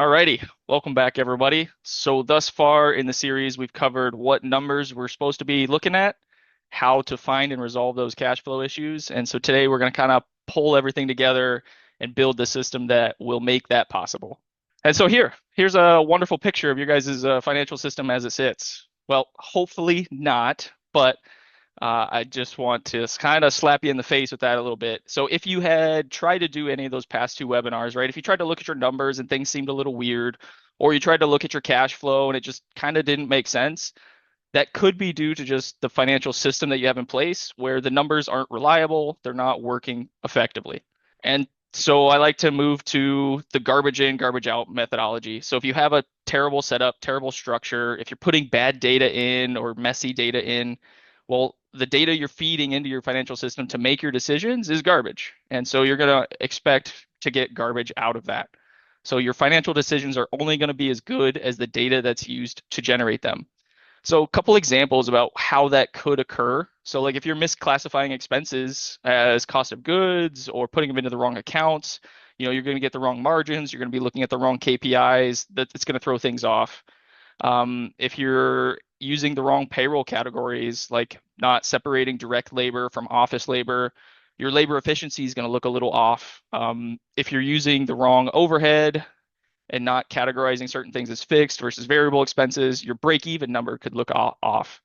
Alrighty, welcome back everybody. So thus far in the series, we've covered what numbers we're supposed to be looking at, how to find and resolve those cash flow issues. And so today we're going to kind of pull everything together and build the system that will make that possible. And so here's a wonderful picture of your guys' financial system as it sits. Well, hopefully not, but I just want to kind of slap you in the face with that a little bit. So if you had tried to do any of those past two webinars, right? If you tried to look at your numbers and things seemed a little weird, or you tried to look at your cash flow and it just kind of didn't make sense, that could be due to just the financial system that you have in place where the numbers aren't reliable, they're not working effectively. And so I like to move to the garbage in, garbage out methodology. So if you have a terrible setup, terrible structure, if you're putting bad data in or messy data in, well, the data you're feeding into your financial system to make your decisions is garbage. And so you're going to expect to get garbage out of that. So your financial decisions are only going to be as good as the data that's used to generate them. So a couple examples about how that could occur. So like if you're misclassifying expenses as cost of goods or putting them into the wrong accounts, you're going to get the wrong margins. You're going to be looking at the wrong KPIs. It's going to throw things off. If you're using the wrong payroll categories, like not separating direct labor from office labor, your labor efficiency is going to look a little off. If you're using the wrong overhead and not categorizing certain things as fixed versus variable expenses, your break-even number could look off.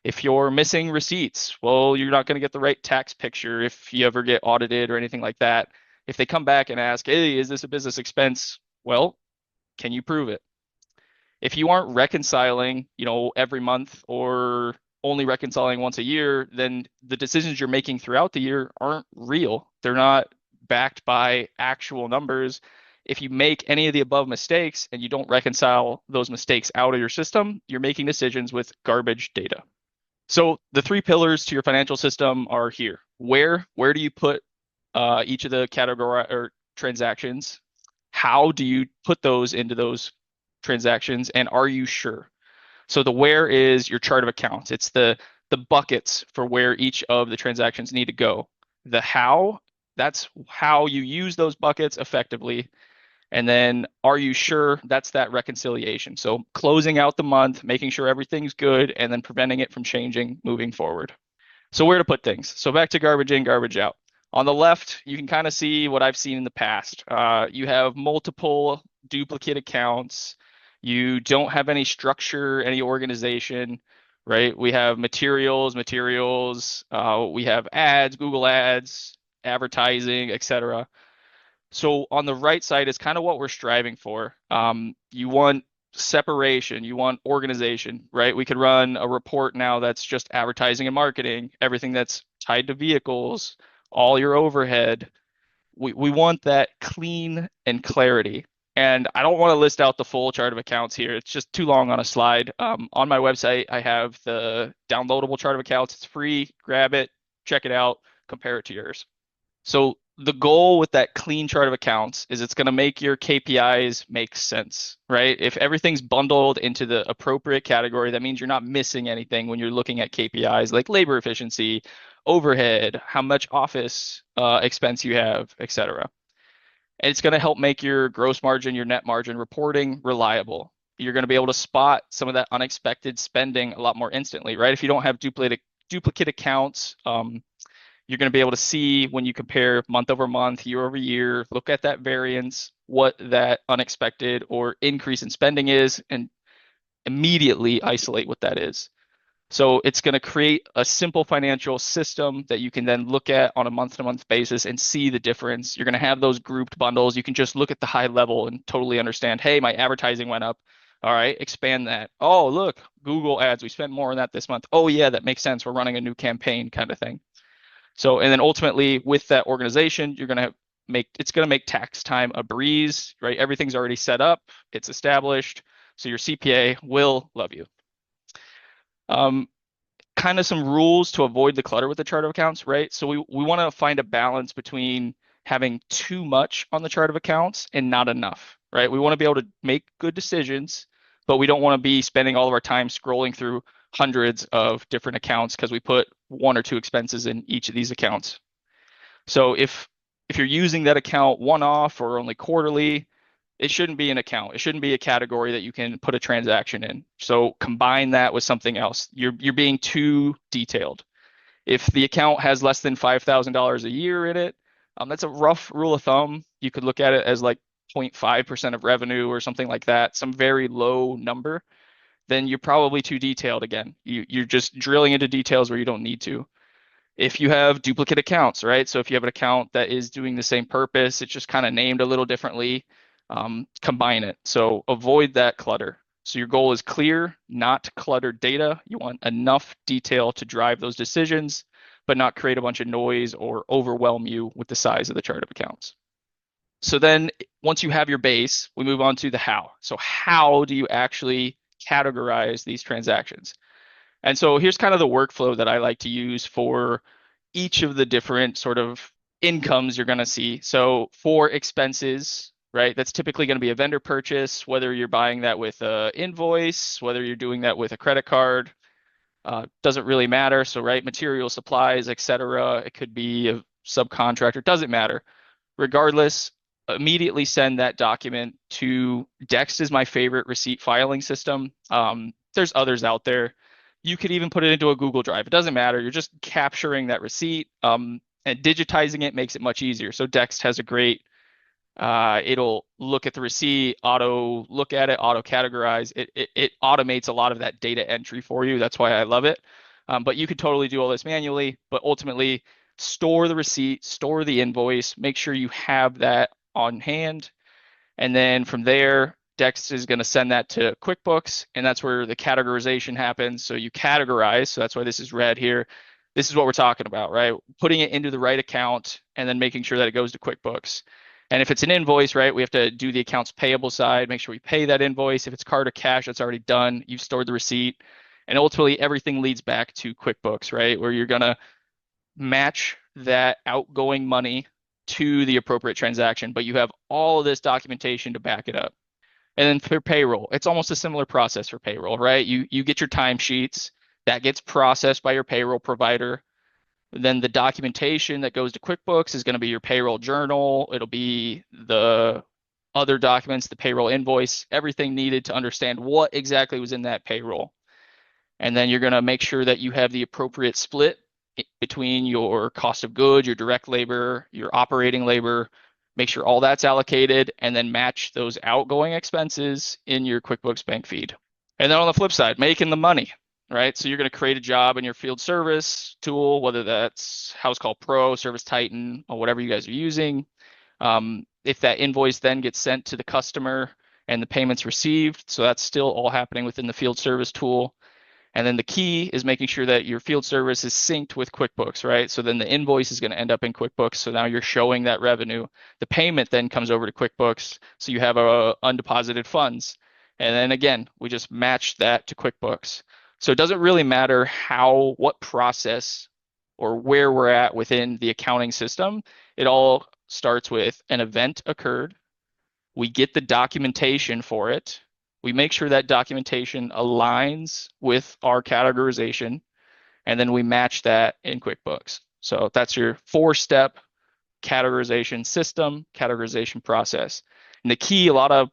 If you're missing receipts, well, you're not going to get the right tax picture if you ever get audited or anything like that. If they come back and ask, hey, is this a business expense? Well, can you prove it? If you aren't reconciling, every month or only reconciling once a year, then the decisions you're making throughout the year aren't real. They're not backed by actual numbers. If you make any of the above mistakes and you don't reconcile those mistakes out of your system, you're making decisions with garbage data. So the three pillars to your financial system are here. Where do you put each of the category or transactions? How do you put those into those transactions, and are you sure? So the where is your chart of accounts. It's the buckets for where each of the transactions need to go. The how, that's how you use those buckets effectively. And then are you sure? That's that reconciliation. So closing out the month, making sure everything's good, and then preventing it from changing moving forward. So where to put things. So back to garbage in, garbage out. On the left, you can kind of see what I've seen in the past. You have multiple duplicate accounts. You don't have any structure, any organization, right? We have materials. We have ads, Google ads, advertising, etc. So on the right side is kind of what we're striving for. You want separation, you want organization, right? We could run a report now that's just advertising and marketing, everything that's tied to vehicles, all your overhead. We want that clean and clarity. And I don't want to list out the full chart of accounts here. It's just too long on a slide. On my website, I have the downloadable chart of accounts. It's free. Grab it, check it out, compare it to yours. So the goal with that clean chart of accounts is it's going to make your KPIs make sense, right? If everything's bundled into the appropriate category, that means you're not missing anything when you're looking at KPIs like labor efficiency, overhead, how much office expense you have, etc. And it's going to help make your gross margin, your net margin reporting reliable. You're going to be able to spot some of that unexpected spending a lot more instantly, right? If you don't have duplicate accounts, you're going to be able to see when you compare month over month, year over year, look at that variance, what that unexpected or increase in spending is, and immediately isolate what that is. So it's going to create a simple financial system that you can then look at on a month-to-month basis and see the difference. You're going to have those grouped bundles. You can just look at the high level and totally understand, hey, my advertising went up. All right, expand that. Oh, look, Google ads, we spent more on that this month. Oh, yeah, that makes sense. We're running a new campaign kind of thing. So, and then ultimately with that organization, it's going to make tax time a breeze, right? Everything's already set up, it's established. So your CPA will love you. Kind of some rules to avoid the clutter with the chart of accounts, right? So we want to find a balance between having too much on the chart of accounts and not enough, right? We want to be able to make good decisions, but we don't want to be spending all of our time scrolling through hundreds of different accounts because we put one or two expenses in each of these accounts. So if you're using that account one-off or only quarterly, It shouldn't be an account. It shouldn't be a category that you can put a transaction in. So combine that with something else. You're being too detailed. If the account has less than $5,000 a year in it, that's a rough rule of thumb. You could look at it as like 0.5% of revenue or something like that, some very low number. Then you're probably too detailed again. You're just drilling into details where you don't need to. If you have duplicate accounts, right? So if you have an account that is doing the same purpose, it's just kind of named a little differently, combine it. So avoid that clutter. So your goal is clear, not cluttered data. You want enough detail to drive those decisions, but not create a bunch of noise or overwhelm you with the size of the chart of accounts. So then once you have your base, we move on to the how. So how do you actually categorize these transactions? And so here's kind of the workflow that I like to use for each of the different sort of incomes you're going to see. So for expenses, right, that's typically going to be a vendor purchase, whether you're buying that with an invoice, whether you're doing that with a credit card, doesn't really matter. So, right, material supplies, etc. It could be a subcontractor, doesn't matter. Regardless, immediately send that document to Dext is my favorite receipt filing system. There's others out there. You could even put it into a Google Drive. It doesn't matter. You're just capturing that receipt, and digitizing it makes it much easier. So Dext has a great, it'll look at the receipt, auto look at it, auto categorize. It automates a lot of that data entry for you. That's why I love it. But you could totally do all this manually, but ultimately store the receipt, store the invoice, make sure you have that on hand. And then from there, Dex is going to send that to QuickBooks, and that's where the categorization happens. So you categorize. So that's why this is red here. This is what we're talking about, right? Putting it into the right account and then making sure that it goes to QuickBooks. And if it's an invoice, right, we have to do the accounts payable side, make sure we pay that invoice. If it's card or cash, that's already done. You've stored the receipt. And ultimately, everything leads back to QuickBooks, right, where you're going to match that outgoing money to the appropriate transaction, but you have all of this documentation to back it up. And then for payroll, it's almost a similar process for payroll, right? You get your timesheets, that gets processed by your payroll provider. Then the documentation that goes to QuickBooks is going to be your payroll journal. It'll be the other documents, the payroll invoice, everything needed to understand what exactly was in that payroll. And then you're going to make sure that you have the appropriate split between your cost of goods, your direct labor, your operating labor. Make sure all that's allocated, and then match those outgoing expenses in your QuickBooks bank feed. And then on the flip side, making the money, right? So you're going to create a job in your field service tool, whether that's House Call Pro, Service Titan, or whatever you guys are using. If that invoice then gets sent to the customer and the payment's received, so that's still all happening within the field service tool. And then the key is making sure that your field service is synced with QuickBooks, right? So then the invoice is going to end up in QuickBooks. So now you're showing that revenue. The payment then comes over to QuickBooks. So you have undeposited funds. And then again, we just match that to QuickBooks. So it doesn't really matter what process or where we're at within the accounting system. It all starts with an event occurred. We get the documentation for it. We make sure that documentation aligns with our categorization, and then we match that in QuickBooks. So that's your 4-step categorization system, categorization process. And the key a lot of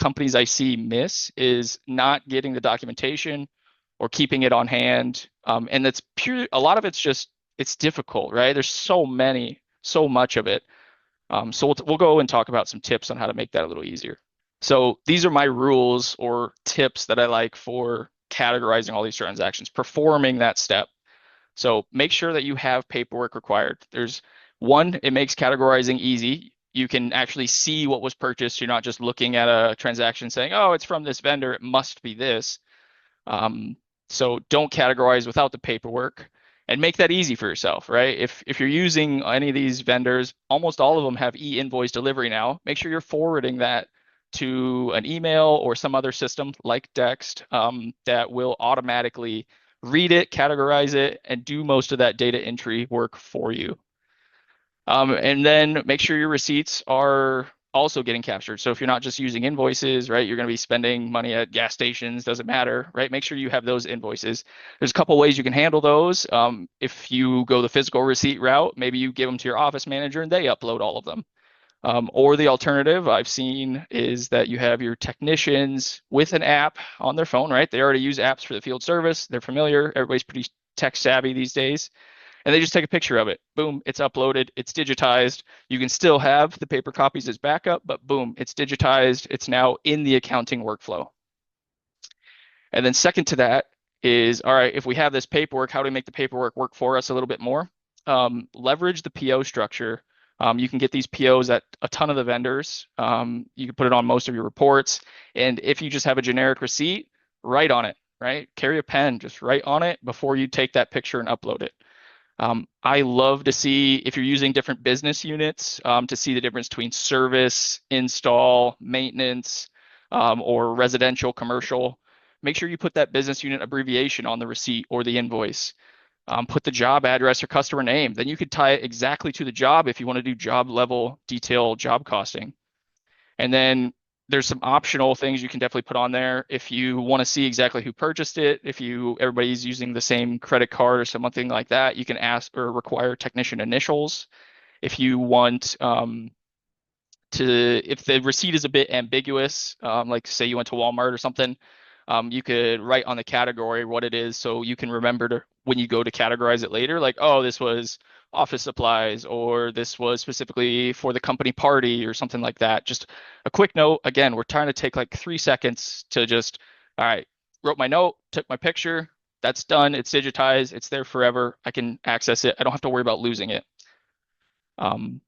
companies I see miss is not getting the documentation or keeping it on hand. And that's pure, a lot of it's just, it's difficult, right? There's so much of it. So we'll go and talk about some tips on how to make that a little easier. So these are my rules or tips that I like for categorizing all these transactions, performing that step. So make sure that you have paperwork required. There's one, it makes categorizing easy. You can actually see what was purchased. You're not just looking at a transaction saying, oh, it's from this vendor, it must be this. So don't categorize without the paperwork, and make that easy for yourself, right? If you're using any of these vendors, almost all of them have e-invoice delivery now. Make sure you're forwarding that to an email or some other system like Dext that will automatically read it, categorize it, and do most of that data entry work for you. And then make sure your receipts are also getting captured. So if you're not just using invoices, right, you're going to be spending money at gas stations, doesn't matter, right? Make sure you have those invoices. There's a couple ways you can handle those. If you go the physical receipt route, maybe you give them to your office manager and they upload all of them. Or the alternative I've seen is that you have your technicians with an app on their phone, right? They already use apps for the field service. They're familiar. Everybody's pretty tech savvy these days. And they just take a picture of it. Boom, it's uploaded, it's digitized. You can still have the paper copies as backup, but boom, it's digitized. It's now in the accounting workflow. And then second to that is, all right, if we have this paperwork, how do we make the paperwork work for us a little bit more? Leverage the PO structure. You can get these POs at a ton of the vendors. You can put it on most of your reports. And if you just have a generic receipt, write on it, right? Carry a pen, just write on it before you take that picture and upload it. I love to see if you're using different business units to see the difference between service, install, maintenance, or residential, commercial. Make sure you put that business unit abbreviation on the receipt or the invoice. Put the job address or customer name. Then you could tie it exactly to the job if you want to do job level detail job costing. And then there's some optional things you can definitely put on there if you want to see exactly who purchased it. If everybody's using the same credit card or something like that, you can ask or require technician initials. If you want if the receipt is a bit ambiguous, like say you went to Walmart or something, you could write on the category what it is so you can remember to when you go to categorize it later, like, oh, this was office supplies or this was specifically for the company party or something like that. Just a quick note. Again, we're trying to take like 3 seconds to just, all right, wrote my note, took my picture, that's done, it's digitized, it's there forever. I can access it. I don't have to worry about losing it. Um,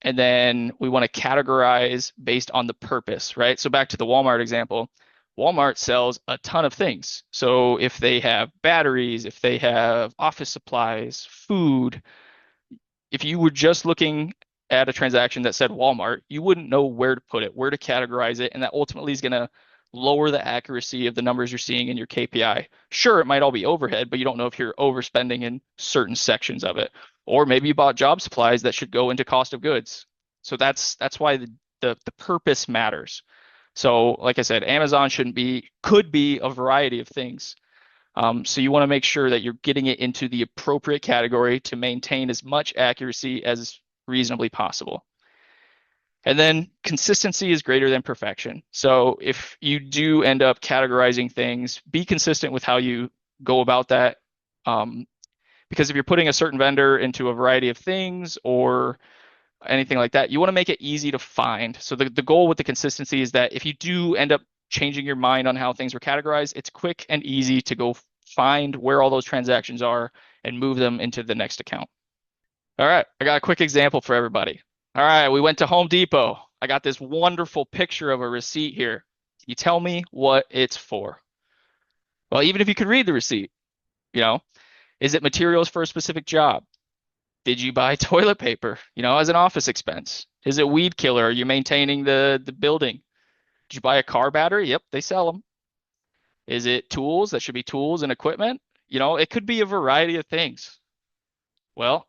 and then we want to categorize based on the purpose, right? So back to the Walmart example, Walmart sells a ton of things. So if they have batteries, if they have office supplies, food, if you were just looking at a transaction that said Walmart, you wouldn't know where to put it, where to categorize it, and that ultimately is going to lower the accuracy of the numbers you're seeing in your KPI. Sure, it might all be overhead, but you don't know if you're overspending in certain sections of it. Or maybe you bought job supplies that should go into cost of goods. So that's why the purpose matters. So like I said, Amazon could be a variety of things. So you want to make sure that you're getting it into the appropriate category to maintain as much accuracy as reasonably possible. And then consistency is greater than perfection. So if you do end up categorizing things, be consistent with how you go about that. Because if you're putting a certain vendor into a variety of things or anything like that, you want to make it easy to find. So the goal with the consistency is that if you do end up changing your mind on how things are categorized, it's quick and easy to go find where all those transactions are and move them into the next account. All right, I got a quick example for everybody. All right, we went to Home Depot. I got this wonderful picture of a receipt here. You tell me what it's for. Well, even if you could read the receipt, you know, is it materials for a specific job? Did you buy toilet paper, as an office expense? Is it weed killer? Are you maintaining the building? Did you buy a car battery? Yep, they sell them. Is it tools? That should be tools and equipment. It could be a variety of things. Well,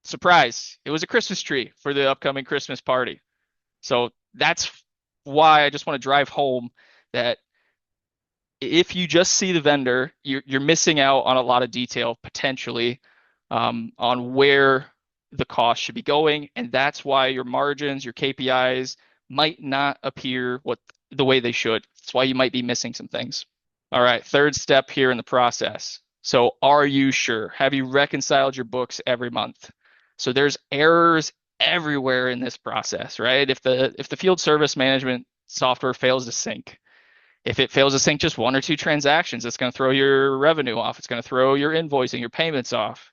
surprise, it was a Christmas tree for the upcoming Christmas party. So that's why I just want to drive home that if you just see the vendor, you're missing out on a lot of detail potentially on where the cost should be going. And that's why your margins, your KPIs might not appear the way they should. That's why you might be missing some things. All right, third step here in the process. So are you sure? Have you reconciled your books every month? So there's errors everywhere in this process, right? If the field service management software fails to sync, if it fails to sync just one or two transactions, it's going to throw your revenue off. It's going to throw your invoicing, your payments off.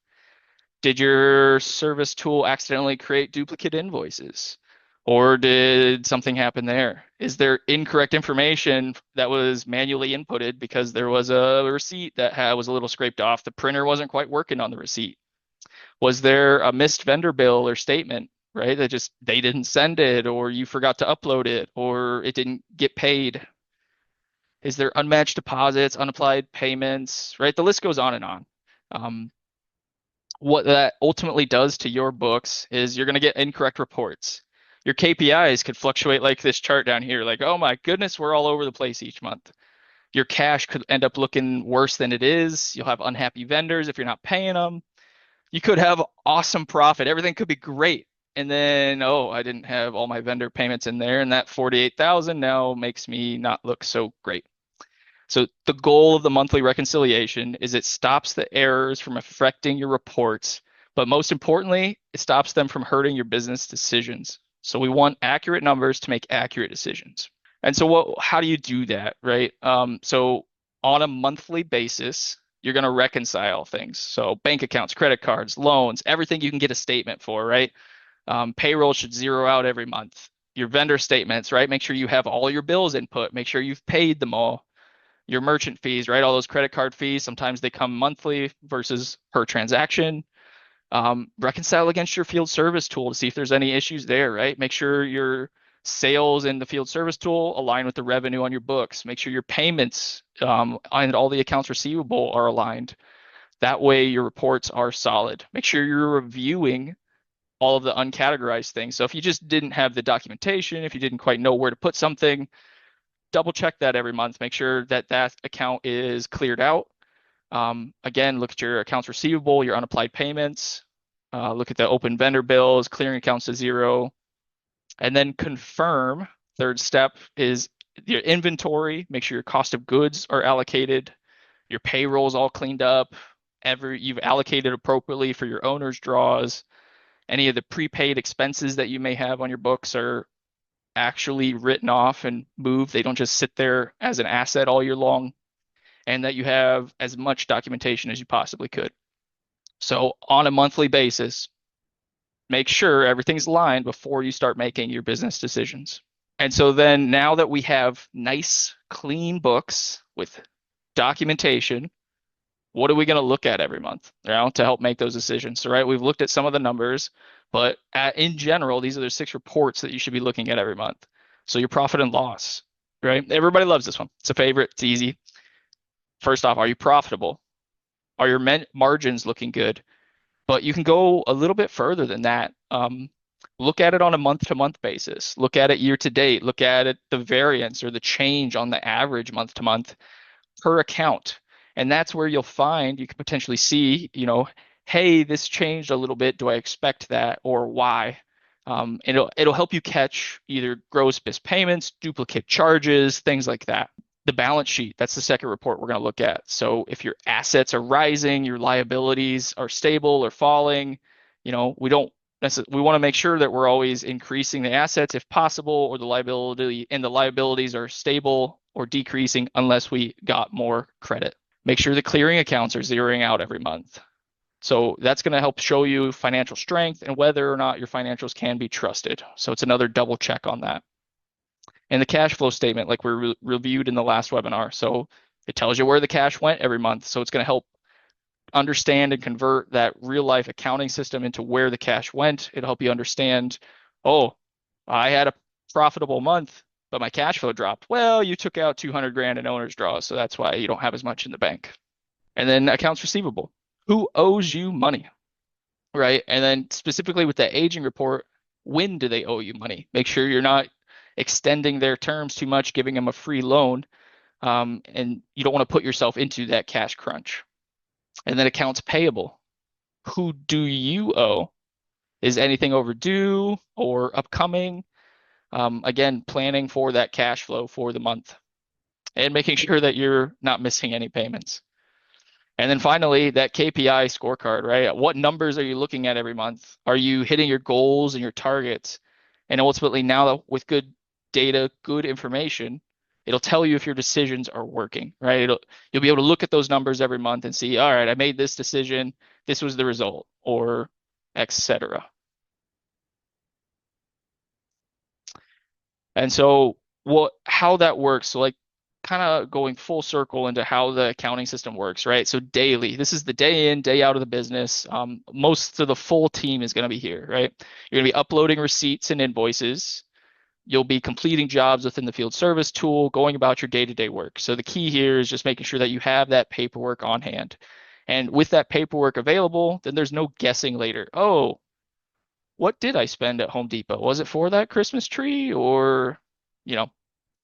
Did your service tool accidentally create duplicate invoices? Or did something happen there? Is there incorrect information that was manually inputted because there was a receipt that was a little scraped off? The printer wasn't quite working on the receipt. Was there a missed vendor bill or statement, right? They didn't send it, or you forgot to upload it, or it didn't get paid. Is there unmatched deposits, unapplied payments, right? The list goes on and on. What that ultimately does to your books is you're going to get incorrect reports. Your KPIs could fluctuate like this chart down here, like, oh my goodness, we're all over the place each month. Your cash could end up looking worse than it is. You'll have unhappy vendors if you're not paying them. You could have awesome profit. Everything could be great, And then, oh, I didn't have all my vendor payments in there, and that 48,000 now makes me not look so great. So the goal of the monthly reconciliation is it stops the errors from affecting your reports, but most importantly, it stops them from hurting your business decisions. So we want accurate numbers to make accurate decisions. And so how do you do that, right? So on a monthly basis, you're going to reconcile things. So bank accounts, credit cards, loans, everything you can get a statement for, right? Payroll should zero out every month. Your vendor statements, right? Make sure you have all your bills input. Make sure you've paid them all. Your merchant fees, right? All those credit card fees, sometimes they come monthly versus per transaction. Reconcile against your field service tool to see if there's any issues there, right? Make sure your sales in the field service tool align with the revenue on your books. Make sure your payments and all the accounts receivable are aligned. That way your reports are solid. Make sure you're reviewing all of the uncategorized things. So if you just didn't have the documentation, if you didn't quite know where to put something, double check that every month. Make sure that that account is cleared out. Again, look at your accounts receivable, your unapplied payments, look at the open vendor bills, clearing accounts to zero, and then confirm. Third step is your inventory. Make sure your cost of goods are allocated, your payroll is all cleaned up, you've allocated appropriately for your owner's draws. Any of the prepaid expenses that you may have on your books are actually written off and moved. They don't just sit there as an asset all year long, and that you have as much documentation as you possibly could. So on a monthly basis, make sure everything's aligned before you start making your business decisions. And so then now that we have nice, clean books with documentation, what are we going to look at every month, to help make those decisions? So, right, we've looked at some of the numbers, but in general, these are the 6 reports that you should be looking at every month. So your profit and loss, right? Everybody loves this one. It's a favorite. It's easy. First off, are you profitable? Are your margins looking good? But you can go a little bit further than that. Look at it on a month-to-month basis. Look at it year to date. Look at it, the variance or the change on the average month to month per account. And that's where you'll find you can potentially see, hey, this changed a little bit. Do I expect that, or why? It'll help you catch either gross missed payments, duplicate charges, things like that. The balance sheet, that's the second report we're going to look at. So if your assets are rising, your liabilities are stable or falling, we don't we want to make sure that we're always increasing the assets if possible, or the liabilities are stable or decreasing unless we got more credit. Make sure the clearing accounts are zeroing out every month. So that's going to help show you financial strength and whether or not your financials can be trusted. So it's another double check on that. And the cash flow statement, like we reviewed in the last webinar. So it tells you where the cash went every month. So it's going to help understand and convert that real life accounting system into where the cash went. It'll help you understand, oh, I had a profitable month, but my cash flow dropped. Well, you took out 200 grand in owner's draws, so that's why you don't have as much in the bank. And then accounts receivable. Who owes you money, right? And then specifically with the aging report, when do they owe you money? Make sure you're not extending their terms too much, giving them a free loan, and you don't want to put yourself into that cash crunch. And then accounts payable. Who do you owe? Is anything overdue or upcoming? Again, planning for that cash flow for the month and making sure that you're not missing any payments. And then finally, that KPI scorecard, right? What numbers are you looking at every month? Are you hitting your goals and your targets? And ultimately, now with good data, good information, it'll tell you if your decisions are working, right? You'll be able to look at those numbers every month and see, all right, I made this decision, this was the result, or etc. And so how that works, so like kind of going full circle into how the accounting system works, right? So daily, this is the day in, day out of the business. Most of the full team is going to be here, right? You're going to be uploading receipts and invoices. You'll be completing jobs within the field service tool, going about your day-to-day work. So the key here is just making sure that you have that paperwork on hand. And with that paperwork available, then there's no guessing later. Oh, what did I spend at Home Depot? Was it for that Christmas tree? Or,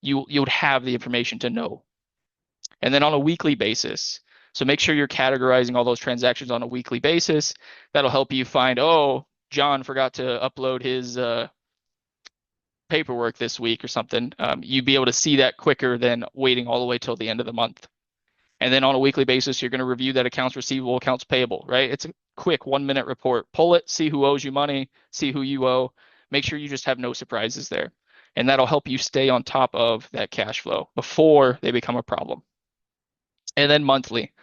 you would have the information to know. And then on a weekly basis. So make sure you're categorizing all those transactions on a weekly basis. That'll help you find, oh, John forgot to upload his paperwork this week or something, you'd be able to see that quicker than waiting all the way till the end of the month. And then on a weekly basis, you're going to review that accounts receivable, accounts payable, right? It's a quick 1 minute report. Pull it, see who owes you money, see who you owe. Make sure you just have no surprises there. And that'll help you stay on top of that cash flow before they become a problem. And then monthly.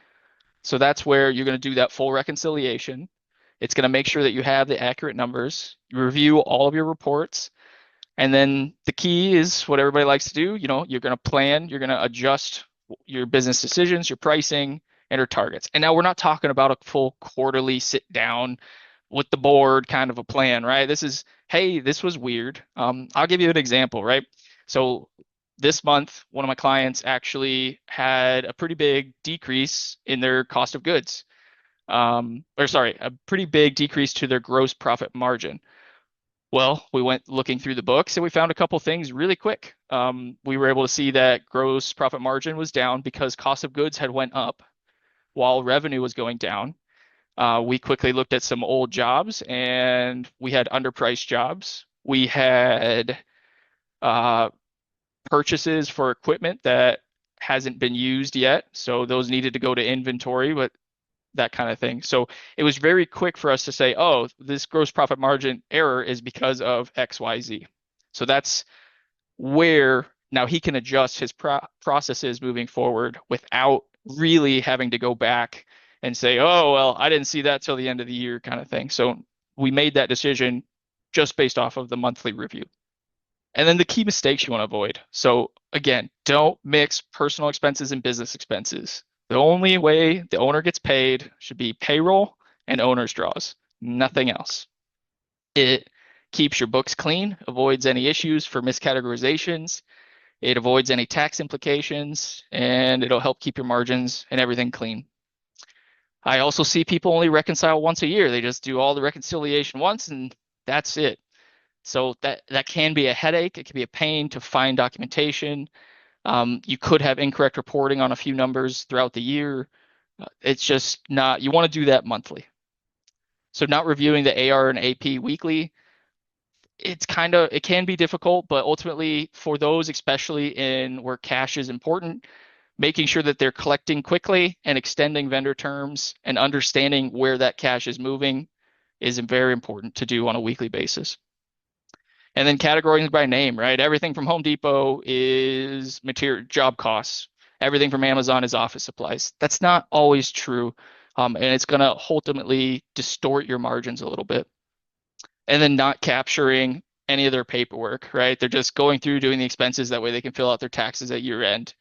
So that's where you're going to do that full reconciliation. It's going to make sure that you have the accurate numbers. You review all of your reports. And then the key is what everybody likes to do. You're going to plan, you're going to adjust your business decisions, your pricing, and your targets. And now we're not talking about a full quarterly sit down with the board kind of a plan, right? This is, hey, this was weird. I'll give you an example, right? So this month, one of my clients actually had a pretty big decrease in their cost of goods. A pretty big decrease to their gross profit margin. Well, we went looking through the books and we found a couple things really quick. We were able to see that gross profit margin was down because cost of goods had went up while revenue was going down. We quickly looked at some old jobs and we had underpriced jobs. We had purchases for equipment that hasn't been used yet. So those needed to go to inventory, but that kind of thing. So it was very quick for us to say, oh, this gross profit margin error is because of XYZ. So that's where now he can adjust his processes moving forward without really having to go back and say, oh, well, I didn't see that till the end of the year kind of thing. So we made that decision just based off of the monthly review. And then the key mistakes you want to avoid. So again, don't mix personal expenses and business expenses. The only way the owner gets paid should be payroll and owner's draws, nothing else. It keeps your books clean, avoids any issues for miscategorizations, it avoids any tax implications, and it'll help keep your margins and everything clean. I also see people only reconcile once a year. They just do all the reconciliation once and that's it. So that can be a headache. It can be a pain to find documentation. You could have incorrect reporting on a few numbers throughout the year. It's just not, you want to do that monthly. So not reviewing the AR and AP weekly, it can be difficult, but ultimately for those, especially in where cash is important, making sure that they're collecting quickly and extending vendor terms and understanding where that cash is moving is very important to do on a weekly basis. And then categorizing by name, right? Everything from Home Depot is material job costs. Everything from Amazon is office supplies. That's not always true. And it's going to ultimately distort your margins a little bit. And then not capturing any of their paperwork, right? They're just going through doing the expenses. That way they can fill out their taxes at year end.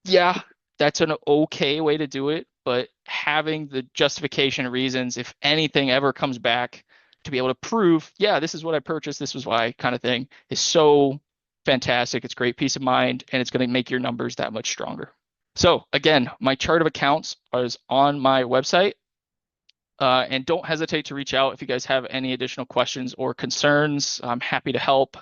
Yeah, that's an okay way to do it. But having the justification reasons, if anything ever comes back, to be able to prove, yeah, this is what I purchased, this was why kind of thing is so fantastic. It's great peace of mind, and it's going to make your numbers that much stronger. So again, my chart of accounts is on my website. And don't hesitate to reach out if you guys have any additional questions or concerns. I'm happy to help.